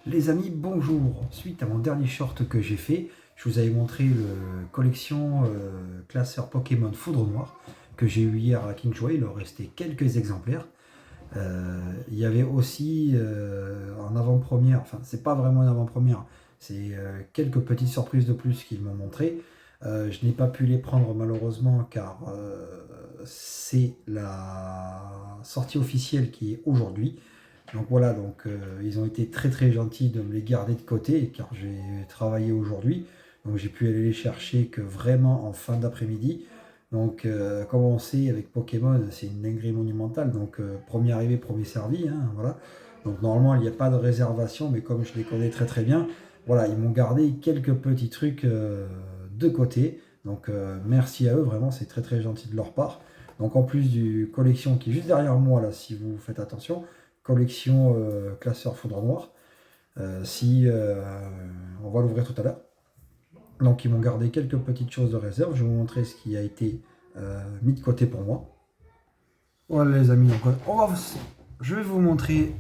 Les amis, bonjour. Suite à mon dernier short que j'ai fait, je vous avais montré la collection classeur Pokémon Foudre Noire que j'ai eu hier à Kingsway. Il en restait quelques exemplaires. Il y avait aussi en avant-première, enfin c'est pas vraiment une avant-première, c'est quelques petites surprises de plus qu'ils m'ont montré. Je n'ai pas pu les prendre malheureusement car c'est la sortie officielle qui est aujourd'hui. Donc voilà, ils ont été très très gentils de me les garder de côté car j'ai travaillé aujourd'hui. Donc j'ai pu aller les chercher que vraiment en fin d'après-midi. Comme on sait avec Pokémon, c'est une dinguerie monumentale. Premier arrivé, premier servi, hein, voilà. Donc normalement il n'y a pas de réservation, mais comme je les connais très très bien, voilà, ils m'ont gardé quelques petits trucs de côté. Merci à eux, vraiment, c'est très très gentil de leur part. Donc en plus du collection qui est juste derrière moi là, si vous faites attention, collection classeur Foudre Noire. Si on va l'ouvrir tout à l'heure. Donc ils m'ont gardé quelques petites choses de réserve. Je vais vous montrer ce qui a été mis de côté pour moi. Voilà les amis, je vais vous montrer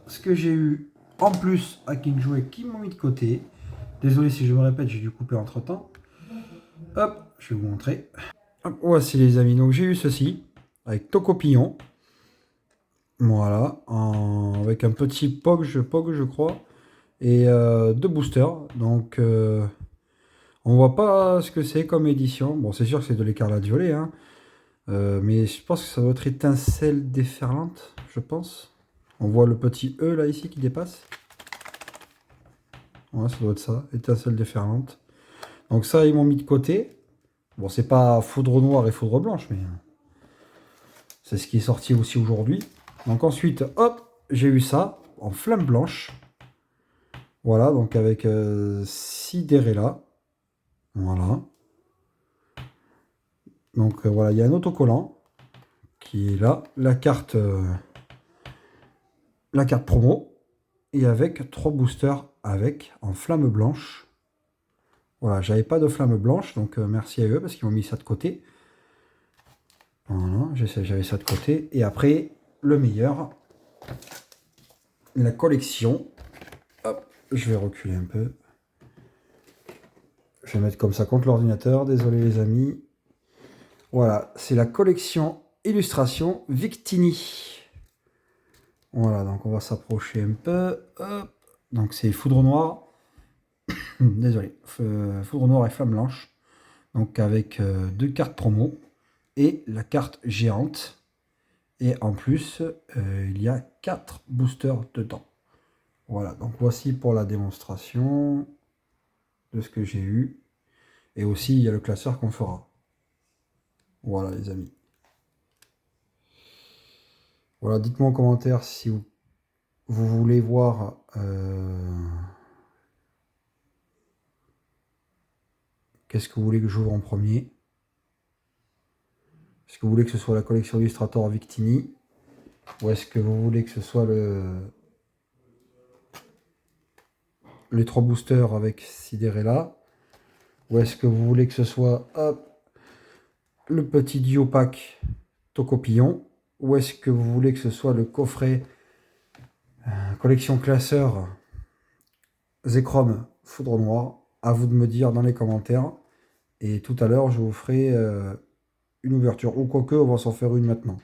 ce que j'ai eu en plus à Kingsway qui m'ont mis de côté. Désolé si je me répète, j'ai dû couper entre temps. Hop, je vais vous montrer. Hop, voici les amis, donc j'ai eu ceci avec Tocopillon. Voilà, avec un petit Pog, je crois, et deux boosters. On voit pas ce que c'est comme édition. Bon, c'est sûr que c'est de l'écarlate violet, hein. Mais je pense que ça doit être étincelle déferlante, je pense. On voit le petit E là ici qui dépasse. Ouais, ça doit être ça, étincelle déferlante. Donc ça, ils m'ont mis de côté. Bon, c'est pas foudre noire et foudre blanche, mais c'est ce qui est sorti aussi aujourd'hui. Donc ensuite, hop, j'ai eu ça en flamme blanche. Voilà, donc avec Sidérella. Voilà. Voilà, il y a un autocollant qui est là. La carte promo. Et avec 3 boosters avec en flamme blanche. Voilà, j'avais pas de flamme blanche, donc merci à eux parce qu'ils m'ont mis ça de côté. Voilà, j'avais ça de côté. Et après, le meilleur, la collection. Hop, je vais reculer un peu. Je vais mettre comme ça contre l'ordinateur, désolé les amis. Voilà, c'est la collection illustration Victini. Voilà, donc on va s'approcher un peu. Hop. Donc c'est Foudre Noire. Désolé, Foudre Noire et Flamme Blanche. Donc avec 2 cartes promo et la carte géante. Et en plus, il y a 4 boosters dedans. Voilà, donc voici pour la démonstration de ce que j'ai eu. Et aussi, il y a le classeur qu'on fera. Voilà les amis. Voilà, dites-moi en commentaire si vous voulez voir qu'est-ce que vous voulez que j'ouvre en premier. Est-ce que vous voulez que ce soit la collection Illustrator Victini ou est-ce que vous voulez que ce soit les 3 boosters avec Sidérella ou est-ce que vous voulez que ce soit hop, le petit duo pack Tocopillon ou est-ce que vous voulez que ce soit le coffret collection classeur Zekrom Foudre Noire. À vous de me dire dans les commentaires. Et tout à l'heure, je vous ferai une ouverture. Ou quoique, on va s'en faire une maintenant.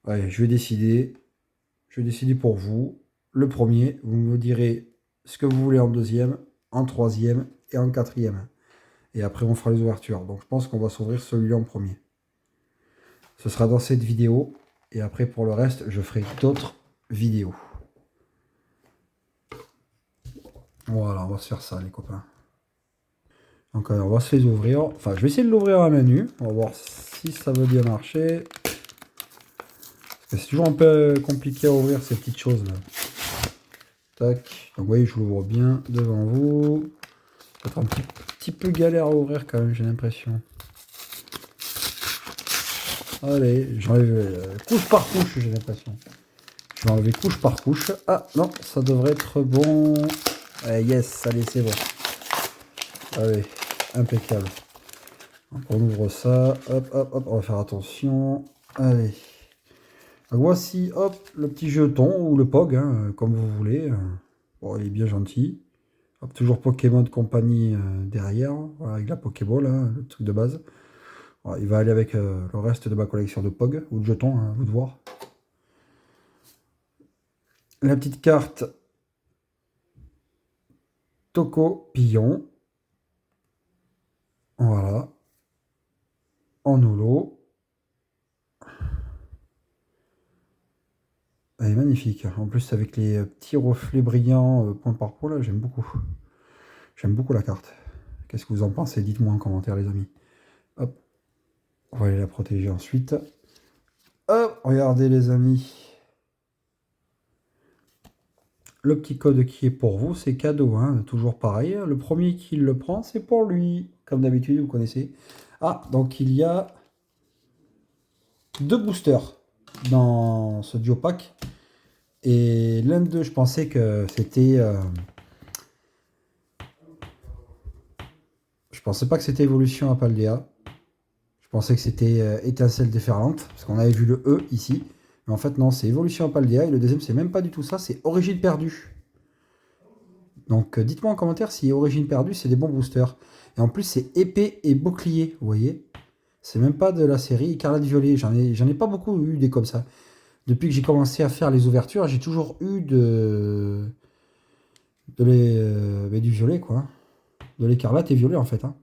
Allez, je vais décider. Je vais décider pour vous. Le premier, vous me direz ce que vous voulez en deuxième, en troisième et en quatrième. Et après, on fera les ouvertures. Donc, je pense qu'on va s'ouvrir celui-là en premier. Ce sera dans cette vidéo. Et après, pour le reste, je ferai d'autres vidéos. Voilà, on va se faire ça, les copains. Donc on va se les ouvrir. Enfin, je vais essayer de l'ouvrir à main nue. On va voir si ça veut bien marcher. C'est toujours un peu compliqué à ouvrir ces petites choses là. Tac. Donc vous voyez, je l'ouvre bien devant vous. Ça va être un petit peu galère à ouvrir quand même, j'ai l'impression. Allez, j'enlève couche par couche, j'ai l'impression. Je vais enlever couche par couche. Ah non, ça devrait être bon. Yes, allez, c'est bon. Allez, impeccable. Donc on ouvre ça, hop, hop, hop, on va faire attention. Allez. Donc voici, hop, le petit jeton ou le POG, hein, comme vous voulez. Bon, il est bien gentil. Hop, toujours Pokémon de compagnie derrière, voilà, avec la Pokéball, hein, le truc de base. Voilà, il va aller avec le reste de ma collection de Pog, ou de jetons, hein, à vous de voir. La petite carte Toco Pillon. Voilà. En holo. Elle est magnifique. En plus, avec les petits reflets brillants point par point, là, j'aime beaucoup. J'aime beaucoup la carte. Qu'est-ce que vous en pensez? Dites-moi en commentaire, les amis. Hop. On va aller la protéger ensuite. Hop, regardez, les amis. Le petit code qui est pour vous, c'est cadeau, hein, toujours pareil. Le premier qui le prend, c'est pour lui. Comme d'habitude, vous connaissez. Ah, donc il y a 2 boosters dans ce duo pack. Et l'un d'eux, je pensais que c'était... je pensais pas que c'était Évolution à Paldea. Je pensais que c'était Étincelle déferlante, parce qu'on avait vu le E ici. Mais en fait, non, c'est Évolution à Paldea. Et le deuxième, c'est même pas du tout ça, c'est Origine perdue. Donc, dites-moi en commentaire si Origine perdue, c'est des bons boosters. Et en plus, c'est épée et bouclier, vous voyez. C'est même pas de la série Écarlate Violet. J'en ai pas beaucoup eu des comme ça. Depuis que j'ai commencé à faire les ouvertures, j'ai toujours eu du violet, quoi. De l'écarlate et violet, en fait. Hein.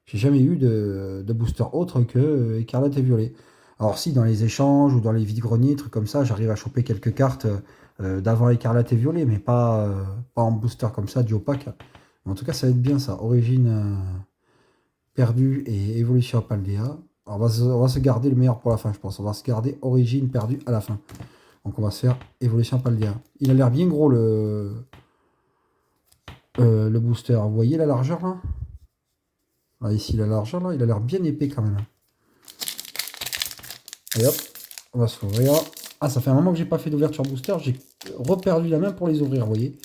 J'ai jamais eu de booster autre que écarlate et violet. Alors si, dans les échanges ou dans les vides-greniers, trucs comme ça, j'arrive à choper quelques cartes d'avant écarlate et violet, mais pas en booster comme ça, duo pack. Mais en tout cas, ça va être bien, ça. Origine perdue et évolution à Paldea. Alors, on va se garder le meilleur pour la fin, je pense. On va se garder origine perdue à la fin. Donc on va se faire évolution à Paldea. Il a l'air bien gros, le booster. Vous voyez la largeur, là? Ah, ici, la largeur, là, il a l'air bien épais quand même. Et hop, on va se l'ouvrir. Ah, ça fait un moment que j'ai pas fait d'ouverture booster. J'ai reperdu la main pour les ouvrir, vous voyez.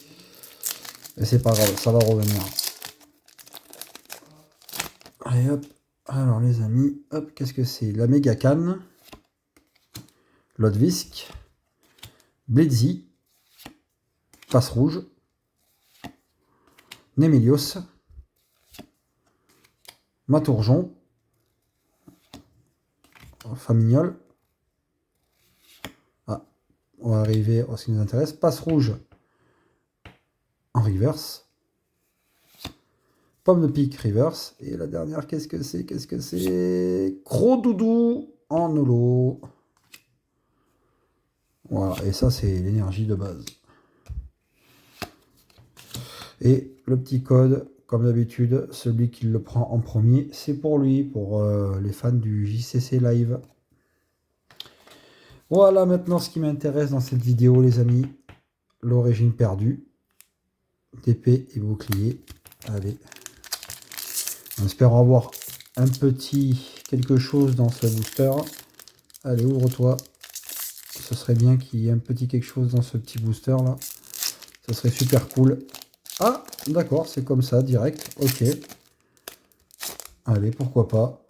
Et c'est pas grave, ça va revenir. Allez, hop. Alors, les amis, hop, qu'est-ce que c'est? La méga canne. Lodvisk. Blitzy. Face rouge. Némélios. Matourjon. Famignol. Ah, on va arriver à ce qui nous intéresse. Passe rouge en reverse. Pomme de pique reverse. Et la dernière, qu'est-ce que c'est? Qu'est-ce que c'est? Gros doudou en holo. Voilà, et ça, c'est l'énergie de base. Et le petit code, comme d'habitude, celui qui le prend en premier, c'est pour lui, pour les fans du JCC Live. Voilà maintenant ce qui m'intéresse dans cette vidéo, les amis. L'origine perdue. D'épée et bouclier. Allez. On espère avoir un petit quelque chose dans ce booster. Allez, ouvre-toi. Ce serait bien qu'il y ait un petit quelque chose dans ce petit booster là. Ce serait super cool. Ah, d'accord, c'est comme ça, direct. Ok. Allez, pourquoi pas.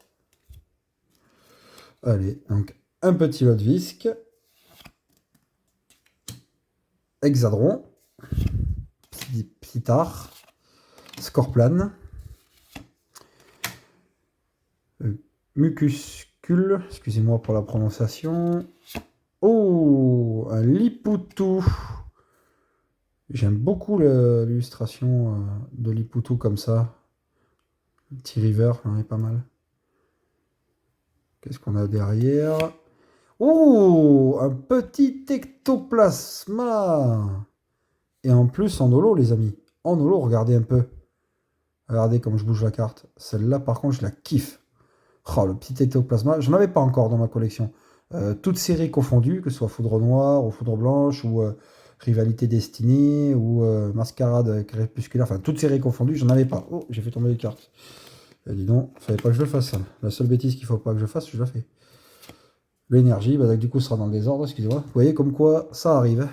Allez, donc un petit Lodvisk. Hexadron. Psitar. Scorplan. Mucuscule. Excusez-moi pour la prononciation. Oh, un Lipoutou. J'aime beaucoup l'illustration de Lipoutou comme ça. Le petit river, il en est pas mal. Qu'est-ce qu'on a derrière? Oh, un petit ectoplasma. Et en plus en holo, les amis. En holo, regardez un peu. Regardez comme je bouge la carte. Celle-là, par contre, je la kiffe. Oh, le petit ectoplasma. Je n'en avais pas encore dans ma collection. Toutes séries confondues, que ce soit Foudre Noire ou Foudre Blanche ou Rivalité Destinée ou Mascarade Crépusculaire. Enfin, toutes séries confondues, j'en avais pas. Oh, j'ai fait tomber les cartes. Et dis donc, il fallait pas que je le fasse. Ça. La seule bêtise qu'il faut pas que je fasse, je la fais. L'énergie, bah, du coup, sera dans le désordre, excusez-moi. Vous voyez comme quoi ça arrive.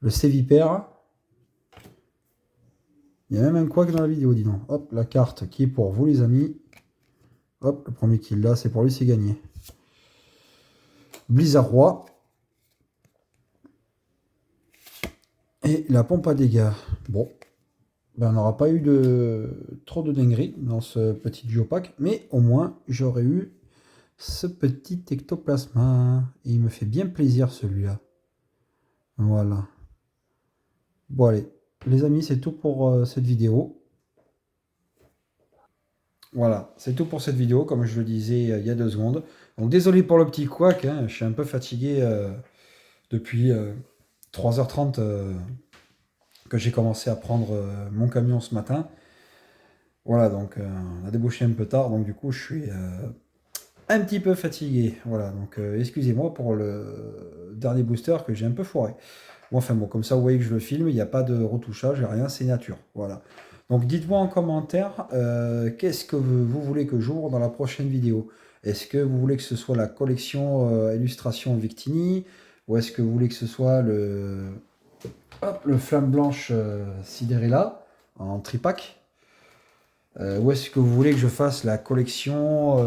Le Sévipère. Il y a même un quack dans la vidéo, dis donc. Hop, la carte qui est pour vous, les amis. Hop, le premier qui l'a, c'est pour lui, c'est gagné. Blizzard Roi. Et la pompe à dégâts. Bon, ben, on n'aura pas eu trop de dingueries dans ce petit duo pack, mais au moins j'aurais eu ce petit ectoplasma. Et il me fait bien plaisir celui-là. Voilà. Bon allez, les amis, c'est tout pour cette vidéo. Voilà, c'est tout pour cette vidéo, comme je le disais il y a 2 secondes. Donc désolé pour le petit couac, hein, je suis un peu fatigué depuis 3h30 que j'ai commencé à prendre mon camion ce matin. Voilà, donc on a débouché un peu tard, donc du coup je suis un petit peu fatigué. Voilà, donc excusez-moi pour le dernier booster que j'ai un peu foiré. Bon, enfin bon, comme ça vous voyez que je le filme, il n'y a pas de retouchage, rien, c'est nature. Voilà. Donc dites-moi en commentaire qu'est-ce que vous voulez que j'ouvre dans la prochaine vidéo. Est-ce que vous voulez que ce soit la collection illustration Victini, ou est-ce que vous voulez que ce soit le flamme blanche Cinderella en tripack, ou est-ce que vous voulez que je fasse la collection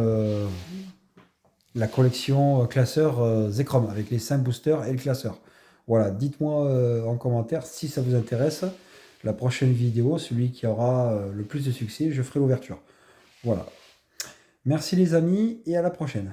classeur Zekrom avec les 5 boosters et le classeur. Voilà, dites-moi en commentaire si ça vous intéresse. La prochaine vidéo, celui qui aura le plus de succès, je ferai l'ouverture. Voilà. Merci les amis et à la prochaine.